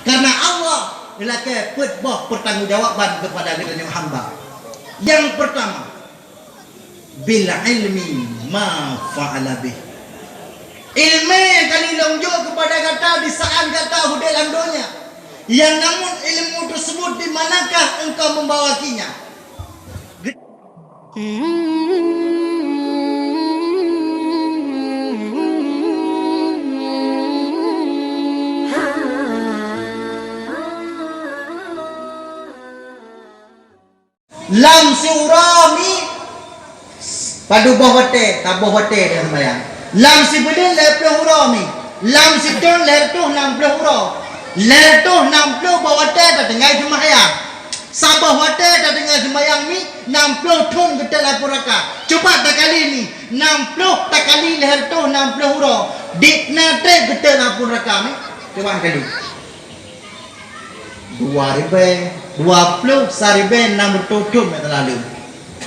Karena Allah ilakai petbah pertanggungjawaban kepada kita hamba. Yang pertama, bil ilmi ma fa'ala bih. Ilmu kali longjok kepada kata di saat kata hudai landonya. Yang namun ilmu tersebut di manakah engkau membawakinya? Lam surami padu bahwate tabohate dia sembahyang. Lam si bedin leplo urami. Lam si don lertuh 60 uro. Lertuh 60 bahwate ta dengai sembahyang. Sabah wate ta dengai sembahyang ni 60 ton betul lapuraka. Coba tak kali ni 60 tak kali lertuh 60 uro. Dik nate betul lapuraka ni. Coba kali. 2000 seribu 600 meter lalu.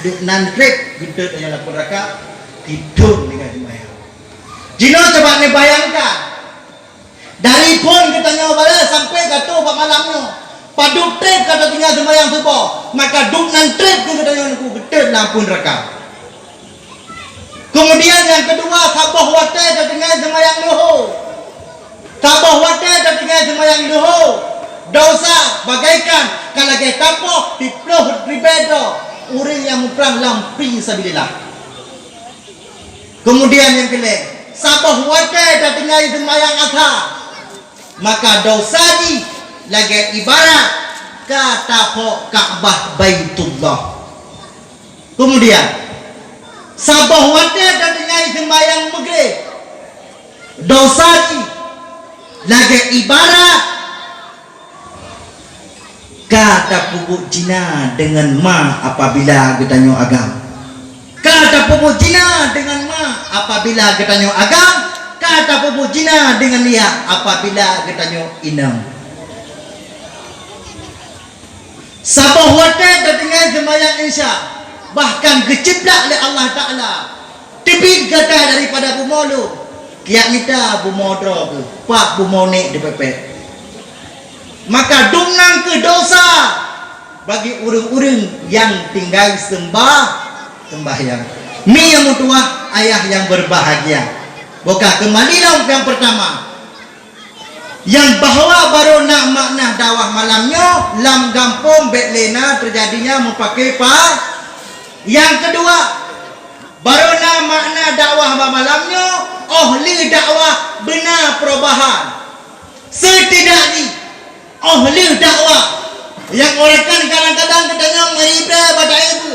Duk nantrek gitu yang lapor raka tidur dengan sembahyang. Jino coba ni bayangkan. Dari pun kita nyoba sampai kata pak malamnya. Paduk trek kata tinggal sembahyang subuh. Maka duk nantrek kita nyoba betul lampun raka. Kemudian yang kedua sabah wate kata tinggal sembahyang luhur. Sabah wate kata tinggal sembahyang luhur. Dosa bagaikan kalau kita tapoh di peluh ribedo orang yang memperang lampi sabilillah. Kemudian yang kelima, sabah wate dah tinggal sembahyang asar, maka dosa ni lagi ibarat kata po Ka'bah Baitullah. Kemudian sabah wate dah tinggal sembahyang maghrib, dosa ni lagi ibarat kata pupuk jina dengan ma apabila getanyo agam. Kata pupuk jina dengan ma apabila getanyo agam. Kata pupuk jina dengan lia apabila getanyo inam. Sabah wate dengan sembahyang insya. Bahkan keciplak oleh Allah Ta'ala. Tebing kata daripada bumolu. Kiak kita bumodro ke. Pak bumonek di pepet. Maka dunang ke dosa bagi orang-orang yang tinggal sembahyang. Mi yang mutua ayah yang berbahagia. Bukan kembalilah yang pertama. Yang bahwa baru nak makna dakwah malamnya lam gampung betlena terjadinya memakai pak. Yang kedua baru nak makna dakwah malamnya ahli dakwah benar perubahan. Setidaknya ahli dakwah yang orang kadang-kadang katanya meribah pada ibu,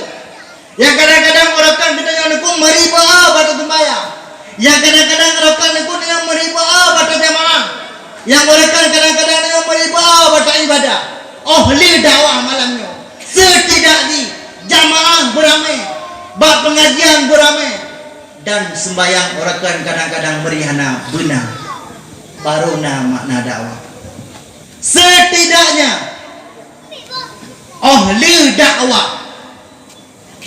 yang kadang-kadang orang katanya nekung meribah pada sembahyang, yang kadang-kadang orang nekung yang meribah pada jamaah, yang orang kadang-kadang yang meribah pada ibadah. Ahli dakwah malamnya setidaknya jamaah beramai, bab pengajian beramai, dan sembahyang orang kadang-kadang merihana benar, baru makna dakwah. Setidaknya ahli dakwah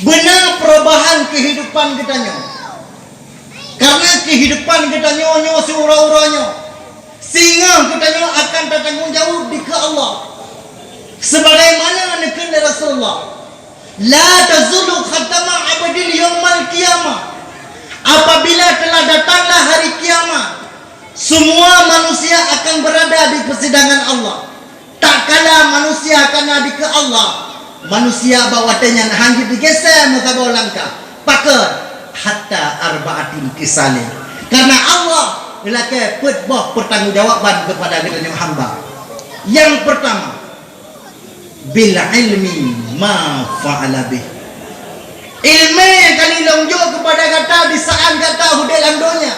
benar perubahan kehidupan kitanya. Karena kehidupan kitanya seura-uranya, sehingga kitanya akan bertanggung jawab di ke Allah. Sebagaimana nekun Rasulullah, la tazulu khatama abadil yaumal qiyamah. Apabila telah datanglah hari kiamat, semua manusia akan berada di persidangan Allah. Tak kala manusia akan ada ke Allah, manusia bawatanya hanggi digeser mutabau langkah pakar hatta arba'atin kisali. Karena Allah ilakai petbah pertanggungjawaban kepada kita hamba. Yang pertama, bil ilmi ma fa'ala bih. Ilmu yang kali longjok kepada kata di saat kata hudai landonya.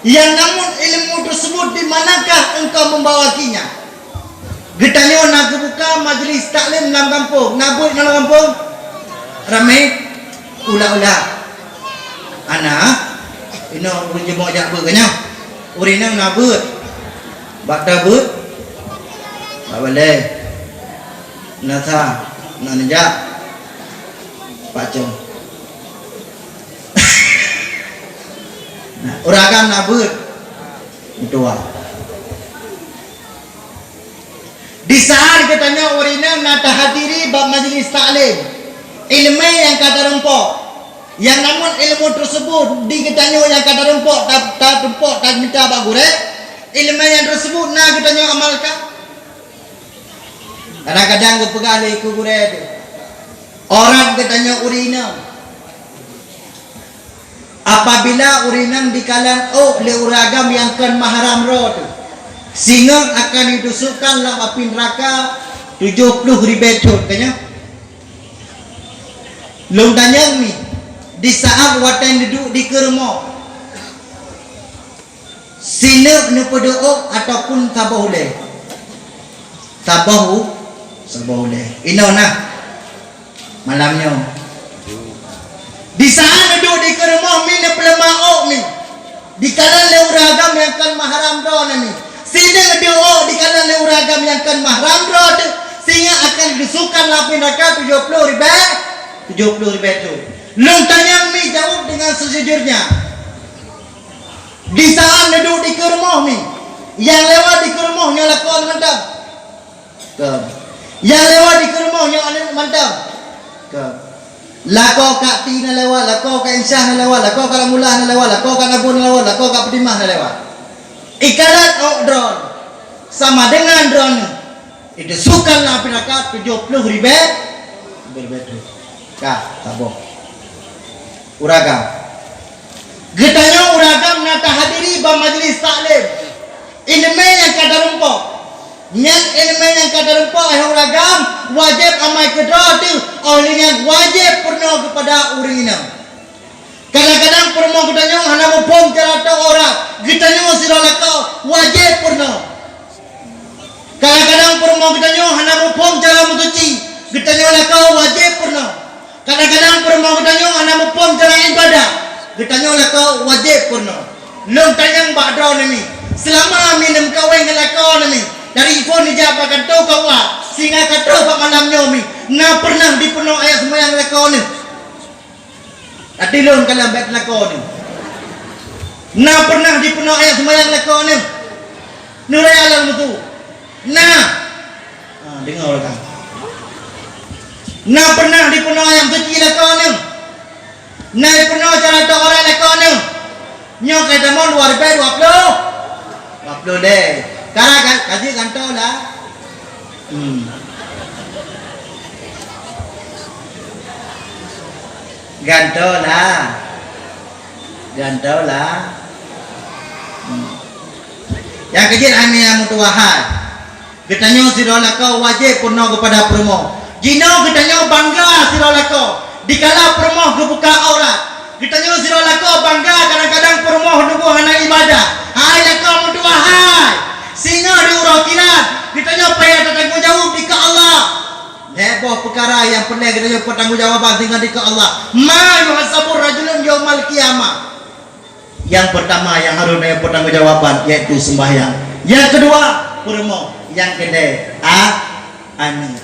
Yang namun ilmu tersebut di manakah engkau membawakinya? Getanya nak buka majlis taklim dalam kampung, nabut dalam kampung, ramai, ula-ula. Anak, ini urang jemuk jak berkanya, urang nabut, bak tabut, tak boleh. Nasa, nak nejak, pacung. Orang akan nabut, tua. Di saat katanya orina nata hadiri bab majlis taklim, ilmu yang kata rempok, yang namun ilmu tersebut di katanya yang kata rempok tak rempok tak minta bagure, ilmu yang tersebut nak katanya amalkan. Kadang-kadang kepegali ku gure tu, orang katanya urina. Apabila urinam di kalan le uragam yang kan mahram roh tu, sehingga akan ditusukkan dalam api neraka 70 ribu kanya. Long tanyang ni di saat watan duduk di kermo, sina nu pedoo ataupun tabahule, sabahule. Ino nah malamnya. Di saat duduk di kermo mi na pelamaok mi, di kalan le uragam yang kan mahram roh ni. Sehingga doa di kanan uragam yang kan mahram roh sehingga akan disukan lapi neraka 70 ribu tu. Long tanyang mi jawab dengan sejujurnya. Di saat duduk di kermoh mi, yang lewat di kermohnya lakon mantap. Yang lewat di kermohnya mantap. Lako kak tina lewat, lako kak insyah na lewat, lako kak mulah na lewat, lako kak nabun na lewat, lako kak pedimah na lewat. Ikalat drone sama dengan drone itu sukanlah neraka 70 ribu kah taboh uragam getanya uragam nata hadiri ba majlis taklim ilmu yang kada rumpok yang ilmu yang kada rumpok uragam wajib amai kedua tu olehnya wajib pernah kepada urina. Kadang-kadang permo getanya hana mupom carata orang getanya sira lakau wajib purna. Kadang-kadang permo getanya hana mupom cara mutuci getanya lakau wajib purna. Kadang-kadang permo getanya hana mupom cara ibadah getanya lakau wajib purna. Long tanyang badro nami selama minum kawin lakau nami dari phone dijawab akan tau kau sehingga kata pak malamnya mi na pernah dipenuh ayat sembahyang lakau ni. Adilun kalau bet lakon ni. Na pernah dipenuh ayat sembahyang lakon ni. Nurai alam itu. Nah. Dengar orang. Na pernah dipenuh ayat suci lakon ni. Na dipenuh cara tak orang lakon ni. Nyo kata mon luar bet 20 deh. Karena kaji kantau lah. Gantol lah. Yang kecil kami yang mutuahan. Ketanya sirola kau wajib purno kepada permo. Jino ketanya bangga sirola kau. Dikala permo kebuka aurat. Ketanya sirola kau bangga kadang-kadang permo nunggu hana ibadah. Hai lakau mutuahan. Singa diurakiran. Ketanya payah tanggung jawab di ke Allah. Heboh perkara yang pernah kita pertanggungjawaban tinggal di ke Allah. Ma yuhasabur rajulun yaumal qiyamah. Yang pertama yang harus ada pertanggungjawaban yaitu sembahyang. Yang kedua permo. Yang kedua ani.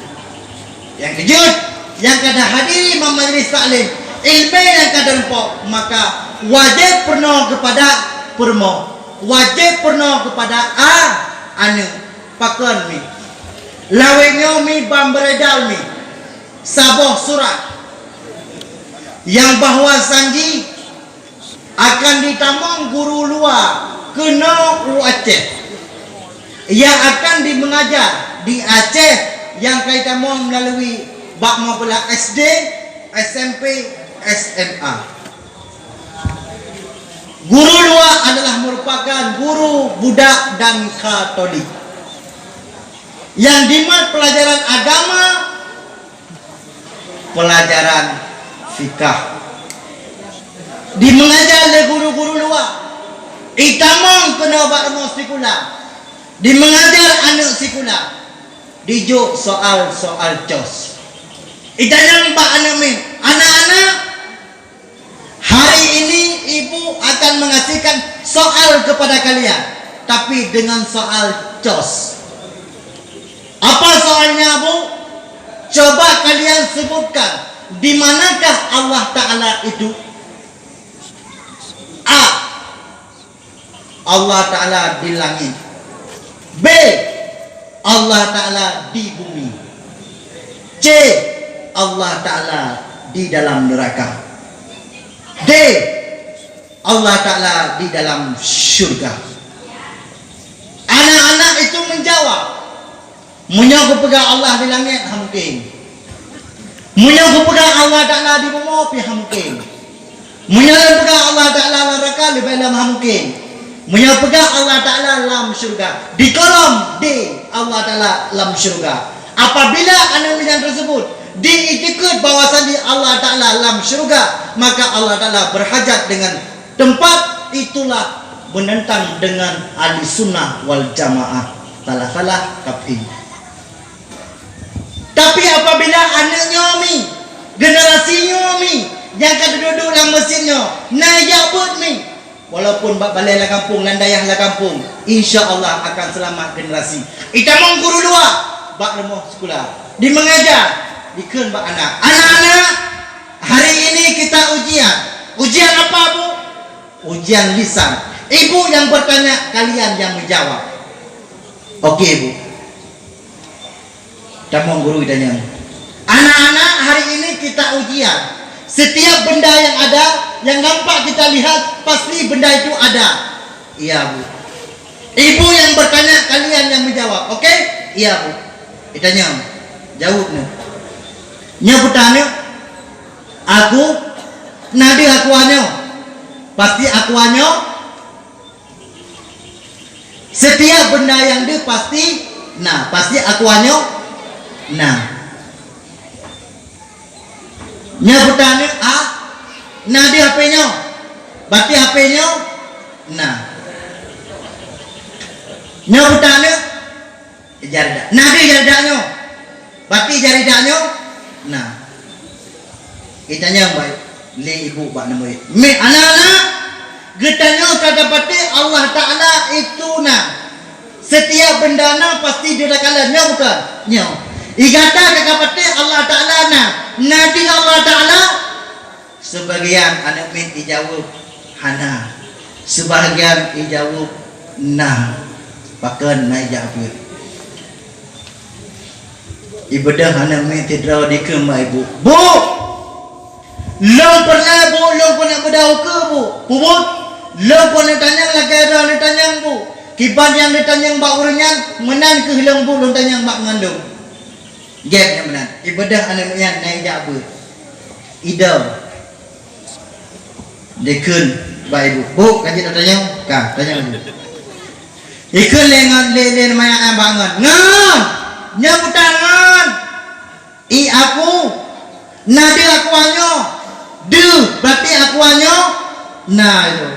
Yang kejut yang kada hadiri majlis taklim ilmu yang kada rempok maka wajib pernah kepada permo. Wajib pernah kepada anu pakon mi. Lawengnya mi bamberedal mi saboh surat yang bahwa sanji akan ditamang guru luar kena Aceh yang akan mengajar di Aceh yang kaitan melalui bak mapula SD, SMP, SMA. Guru luar adalah merupakan guru Buddha dan Katolik. Yang dimat pelajaran agama, pelajaran fikah. Dimengajar oleh guru-guru luar. Itamang kena bakmo sekula. Dimengajar anak sekula. Dijuk soal-soal cos. Itanyang pak anak min. Anak-anak, hari ini ibu akan mengasihkan soal kepada kalian. Tapi dengan soal cos. Apa soalnya Bu? Coba kalian sebutkan di manakah Allah Ta'ala itu? A. Allah Ta'ala di langit. B. Allah Ta'ala di bumi. C. Allah Ta'ala di dalam neraka. D. Allah Ta'ala di dalam syurga. Anak-anak itu menjawab, munya aku pegang Allah di langit, mungkin. Munya aku pegang Allah Ta'ala di bumi, mungkin. Munya pegang Allah Ta'ala neraka, lebih lama mungkin. Munya pegang Allah Ta'ala dalam syurga. Di kolom D, Allah Ta'ala dalam syurga. Apabila anak yang tersebut diikut bahwasannya Allah Ta'ala dalam syurga, maka Allah Ta'ala berhajat dengan tempat itulah menentang dengan ahli sunnah wal jamaah. Salah kafir. Tapi apabila anaknya mi, generasinya mi, yang kata duduk dalam mesinnya, naik buat mi, walaupun balai lah kampung, landayah lah kampung, insya Allah akan selamat generasi. Itamang guru dua, bak rumah sekolah, di mengajar, dikun bak anak. Anak-anak, hari ini kita ujian. Ujian apa bu? Ujian lisan. Ibu yang bertanya, kalian yang menjawab. Okey bu. Tamang guru ditanya. Anak-anak, hari ini kita ujian. Setiap benda yang ada, yang nampak kita lihat, pasti benda itu ada. Iya bu. Ibu yang bertanya, kalian yang menjawab. Okey? Iya bu. Ditanya, jawab nih. Nya bertanya, aku, nadi akuanyo, pasti akuanyo. Setiap benda yang dia pasti, nah pasti akuanyo, nah. Nya bertanya, nadi HP-nya, berarti HP-nya, nah. Nya bertanya, jaridah, nadi jaridahnya, berarti jaridahnya, nah. Itanya yang baik, le ibu bak namanya. Me anak-anak, getanya kata pati Allah Ta'ala itu nah. Setiap benda na pasti dia kalah, nya bukan? Nya. Igata kata pati Allah Ta'ala nah. Nadi Allah Ta'ala, sebagian anak min dijawab hana, sebagian dijawab nah. Pakan naik jawab. Ibadah anak min tidak dikemai ibu. Bu, long pernah bu, long pernah berdau ke bu? Bu, long pernah tanya lagi ada orang tanya bu. Kiban yang ditanya bak urunan menan ke hilang bu, long tanya bak ngandung. Gap yang menan. Ibadah anak min naik jawab. Idam. Dekun bak ibu. Bu, kaji tanya, kah tanya ibu. Ikut lengan lelen maya bangun. Ngan, nyambut tangan. I aku, nadi akuanyo, de berarti akuanyo. Nah itu.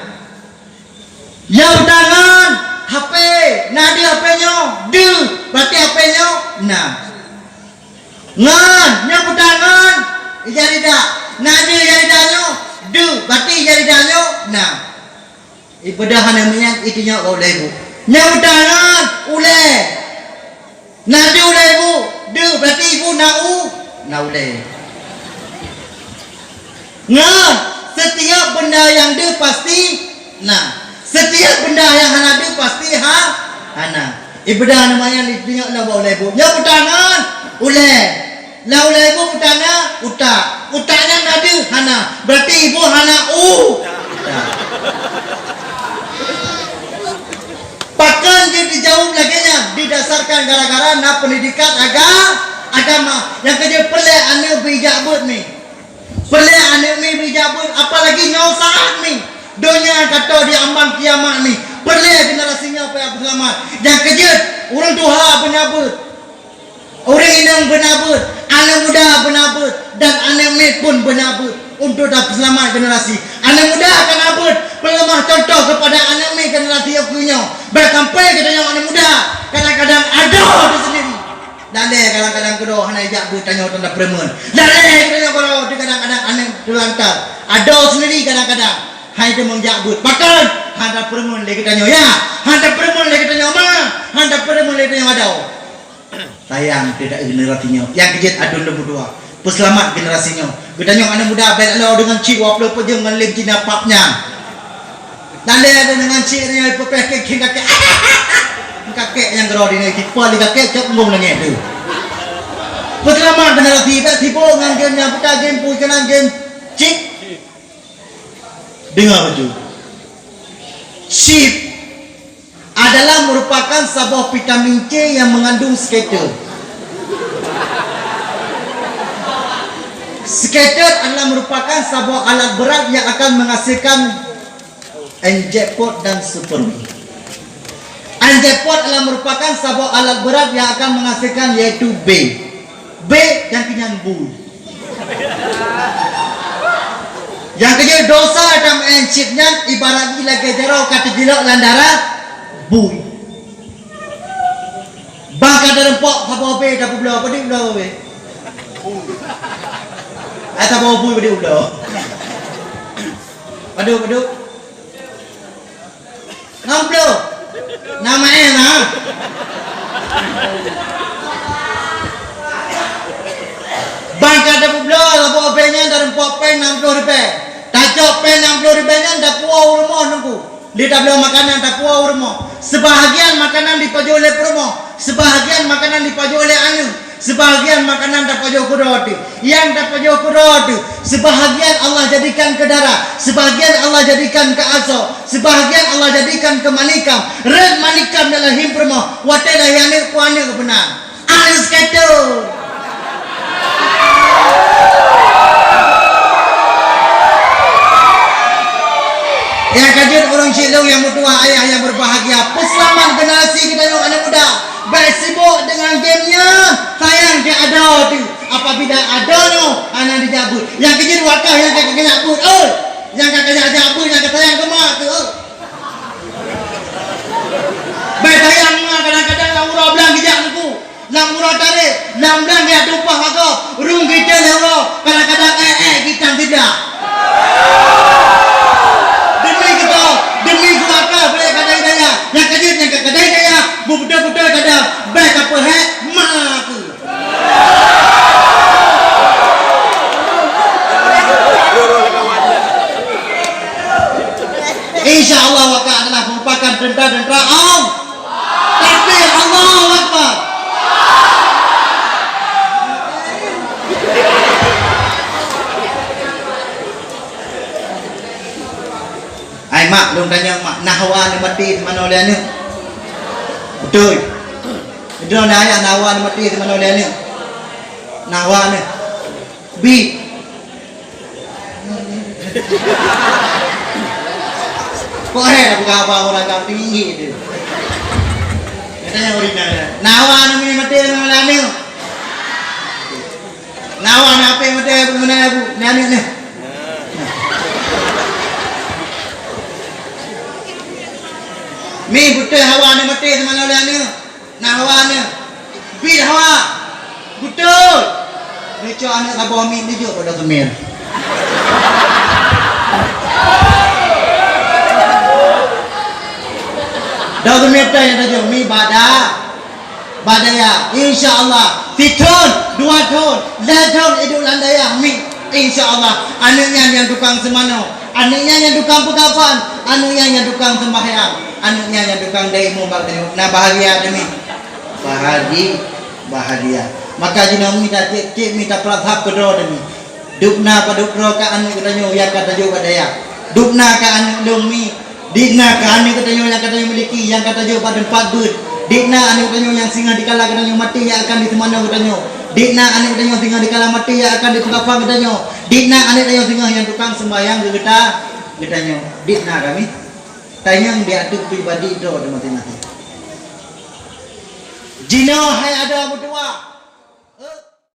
Nyambut tangan, HP, nadi HP-nya, de berarti HP-nya. Nah. Ngan, nyambut tangan, jaridah, nadi jaridahnya, de berarti jaridahnya. Nah. Ibadah namanya itunya oleh ibu. Nyambut tangan, ule. Nadi ule ibu, de berarti ibu nau, naule. Ngan, setiap benda yang de pasti, nah. Setiap benda yang hana de pasti hana. Ibadah namanya ditengok lah oleh ibu. Nyambut tangan, ule. Lah ule ibu bertanya, utak. Utaknya nadi hana, berarti ibu hana Bahkan dia dijawab lagi nya didasarkan gara-gara na pendidikan agama yang kerja pelak anak bijabut ni. Pelak anak ni bijabut apalagi nyau saat ni. Dunia kata di ambang kiamat ni. Pelak generasinya apa yang selamat. Yang kerja orang tua benabut. Orang inang benabut, anak muda benabut dan anak mek pun benabut untuk dapat selamat generasi. Anak muda akan abut pelemah contoh kepada anak mek generasi akunya. Berkampai katanya anak muda kadang-kadang ada di sendiri. Dale kadang-kadang kedua hana jak bu tanya tanda premen. Dale katanya kalau kadang-kadang anak terlantar. Ada sendiri kadang-kadang. Hai dia menjabut. Bahkan handa premen lagi tanya ya. Handa premen lagi tanya mana? Handa premen lagi tanya ada. Sayang tidak generasinya. Yang kejut adun lembu dua. Peselamat generasinya. Katanya anak muda baik Allah dengan cik waplo pejam dengan lem Cina papnya. Dan dia ada dengan ciknya pepeh kek kakek. kakek yang gerodi ni tipa di kakek cok ngom nangis tu. Pertama benar tiba tiba ngan game yang peta game pui kena game chip. Dengar baju. Chip adalah merupakan sebuah vitamin C yang mengandung skater. Skater adalah merupakan sebuah alat berat yang akan menghasilkan jackpot dan super. Jackpot adalah merupakan sebuah alat berat yang akan menghasilkan yaitu B yang kenyang bui. Yang kedua dosa dalam chipnya ibarat gila kejarau kata gila landara bui. Bangka dalam pok apa B dah belah apa dia belah B. Atau bawa bui pada belah. Padu. Ngamplo. Nama enak. Bangka dah belah apa B-nya dalam pok pen 60 rupiah. Tajok pen 60 rupiahnya dah puau rumah nunggu. Dia tak beli makanan tak puau rumah. Sebahagian makanan dipaju oleh promo, sebahagian makanan dipaju oleh anu, sebahagian makanan dipaju ke roti. Yang dipaju ke roti, sebahagian Allah jadikan ke darah, sebahagian Allah jadikan ke aso, sebahagian Allah jadikan ke manikam. Red manikam dalam himpromo, whatever yang ni puannya kebenar. Alis kata. Yang kajian orang cilung yang bertua ayah yang berbahagia. Peselamat generasi kita yang anak muda. Baik sibuk dengan gamenya. Sayang dia ada tu. Apabila ada no, anak dijabut. Yang kajian wakah yang kakak jabut. Yang kakak jabut yang kata sayang kemak tu. Baik sayang mak kadang-kadang lamurah belang kijak aku. Lamurah tarik. Lam-lam dia tumpah aku. Rung kita lamurah. Kadang-kadang kita tidak. Demi keluarga boleh kadang daya yang kajian yang kadang daya budak-budak kadang baik apa mak aku. InsyaAllah waka adalah merupakan dendra Allah. Takbir Allahu Akbar. Ay mak, dong tanya mak, nahwa ni mati di mana oleh ni? Betul. Itu nanya nahwa ni mati di mana oleh ni? Nahwa ni. B. Kok aku kabar orang kau tinggi tu. Katanya original. Nahwa ni mati di mana oleh ni? Nahwa ni apa mati di mana bu? Ni. Mi betul hawa ni mati di mana oleh ni? Nah hawa ni. Bil hawa. Betul. Ni cak anak abah mi ni je pada kemir. Dah kemir tu yang dah mi badaya. Insya-Allah. Fitun, 2 tahun, 2 tahun idul andaya mi. Insya-Allah. Anaknya yang tukang semano, anaknya yang tukang pegapan, anaknya yang tukang sembahyang, anaknya yang tukang daimu bakti. Nah bahagia demi bahagia. Maka jina minta cik minta prathap kedua demi. Dukna padukro ka anak katanya ya kata jo badaya. Dukna ka anak demi. Dikna ka anak katanya yang katanya miliki yang kata jo pada 4 bud. Dikna anak katanya yang singa dikala katanya mati yang akan ditemana katanya. Dikna anak katanya singa dikala mati yang akan ditunggapan katanya. Dikna anak katanya singa yang tukang sembahyang katanya. Dikna kami. Tanya dia tu pribadi itu ada mati-mati. Jina hai ada berdua.